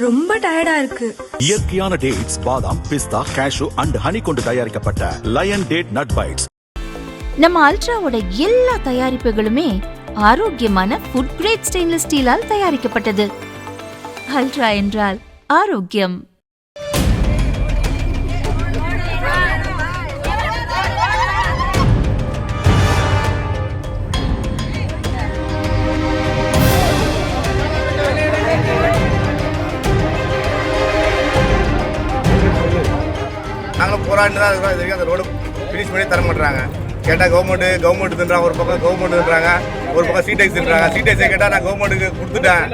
ரொம்ப டயர்டா இருக்கு. இயற்கையான டேட்ஸ், பாதாம், பிஸ்தா, கேஷ்யூ அண்ட் ஹனி கொண்டு தயாரிக்கப்பட்ட லயன் டேட் நட் பைட்ஸ். நம்ம அல்ட்ராவோட எல்லா தயாரிப்புகளுமே ஆரோக்கியமான ஃபுட் கிரேட் ஸ்டெயின்லெஸ் ஸ்டீலால் தயாரிக்கப்பட்டது. அல்ட்ரா என்றால் ஆரோக்கியம். நாங்களும் போராண்டு தான் இருக்கிறோம். இது வரைக்கும் அந்த ரோடு ஃபினிஷ் பண்ணி தர மாட்டாங்க. கேட்டால் கவர்மெண்ட் தின்றாங்க, ஒரு பக்கம் கவர்மெண்ட்ன்றாங்க, ஒரு பக்கம் சிடெக்ஸ்ன்றாங்க. சிடெக்ஸை கேட்டால் நான் கவர்மெண்ட்டுக்கு கொடுத்துட்டேன்,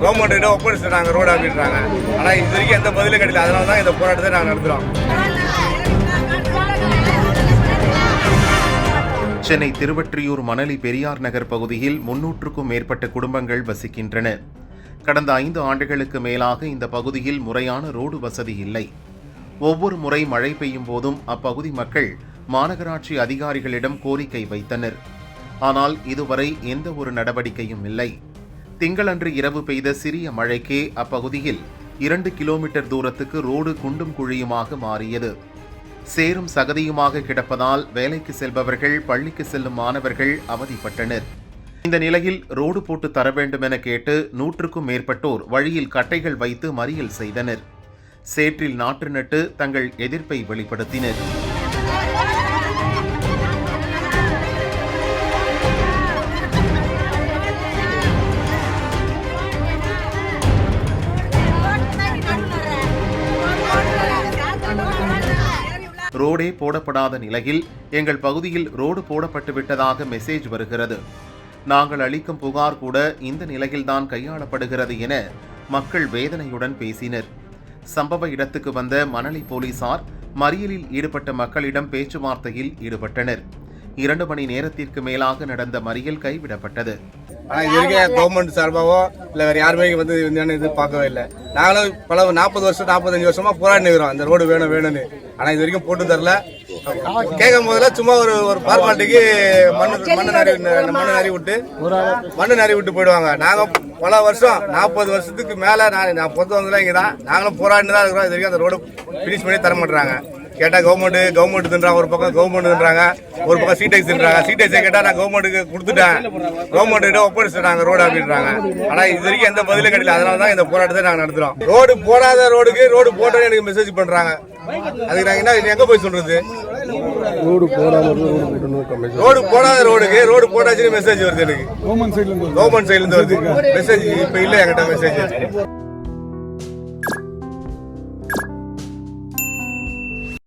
கவர்மெண்ட்டு ஒப்படைச்சிட்டாங்க ரோடு அப்படின்றாங்க. ஆனால் இது வரைக்கும் எந்த பதிலும் கிடையாது. அதனால தான் இந்த போராட்டத்தை நாங்கள் நடத்துகிறோம். சென்னை திருவொற்றியூர் மணலி பெரியார் நகர் பகுதியில் 300க்கும் மேற்பட்ட குடும்பங்கள் வசிக்கின்றன. கடந்த 5 ஆண்டுகளுக்கு மேலாக இந்த பகுதியில் முறையான ரோடு வசதி இல்லை. ஒவ்வொரு முறை மழை பெய்யும் போதும் அப்பகுதி மக்கள் மாநகராட்சி அதிகாரிகளிடம் கோரிக்கை வைத்தனர். ஆனால் இதுவரை எந்த ஒரு நடவடிக்கையும் இல்லை. திங்களன்று இரவு பெய்த சிறிய மழைக்கே அப்பகுதியில் 2 கிலோமீட்டர் தூரத்துக்கு ரோடு குண்டும் குழியுமாக மாறியது. சேரும் சகதியுமாக கிடப்பதால் வேலைக்கு செல்பவர்கள், பள்ளிக்கு செல்லும் மாணவர்கள் அவதிப்பட்டனர். இந்த நிலையில் ரோடு போட்டு தர வேண்டும் என கேட்டு 100க்கும் மேற்பட்டோர் வழியில் கட்டைகள் வைத்து மறியல் செய்தனர். சேற்றில் நாற்று நட்டு தங்கள் எதிர்ப்பை வெளிப்படுத்தினர். ரோடே போடப்படாத நிலையில் எங்கள் பகுதியில் ரோடு போடப்பட்டு விட்டதாக மெசேஜ் வருகிறது. நாங்கள் அளிக்கும் புகார் கூட இந்த நிலையில்தான் கையாளப்படுகிறது என மக்கள் வேதனையுடன் பேசினர். சம்பவ இடத்துக்கு வந்த மணலி போலீசார் மறியலில் ஈடுபட்ட மக்களிடம் பேச்சுவார்த்தையில் ஈடுபட்டனர். 2 மணி நேரத்திற்கு மேலாக நடந்த மறியல் கைவிடப்பட்டது. ஆனால் இது வரைக்கும் கவர்மெண்ட் சார்பாகவோ இல்லை வேறு யாருமே வந்து இது பார்க்கவே இல்லை. நாங்களும் பல 40 வருஷம் 45 வருஷமா போராடி இருக்கிறோம் அந்த ரோடு வேணும்னு. ஆனால் இது வரைக்கும் போட்டு தரல. கேட்கும் போதெல்லாம் சும்மா ஒரு பார்மாலிட்டிக்கு மண்ணு நறி விட்டு போயிடுவாங்க. நாங்கள் பல வருஷம் 40 வருஷத்துக்கு மேலே நான் பொறுத்த வந்ததுலாம் இங்கே தான். நாங்களும் போராடினு தான் இருக்கிறோம். இது வரைக்கும் அந்த ரோடு ஃபினிஷ் பண்ணி தர மாட்டாங்க. கேட்டால் கவர்மெண்ட் தின்றாங்க, ஒரு பக்கம் கவர்மெண்ட்ன்றாங்க, ஒரு பக்கம் சிடெக்ஸ்ன்றாங்க. சிடெக்ஸை கேட்டால் நான் கவர்மெண்ட்டுக்கு கொடுத்துட்டேன், கவர்மெண்ட்டு ஒப்படைச்சிட்டாங்க ரோடு அப்படின்றாங்க. ஆனால் இது வரைக்கும் எந்த பதிலும் கிடையாது. அதனால தான் இந்த போராட்டத்தை நாங்கள் நடத்துகிறோம். ரோடு போடாத ரோடுக்கு ரோடு போட்டோன்னு எனக்கு மெசேஜ் பண்ணுறாங்க. அதுக்கு நாங்கள் என்ன எங்கே போய் சொல்றது? ரோடு போடாத ரோடுக்கு ரோடு போட்டாச்சுன்னு மெசேஜ் வருது எனக்கு. கவர்மெண்ட் சைட்லேருந்து வருது மெசேஜ். இப்போ இல்லை என்கிட்ட மெசேஜ்.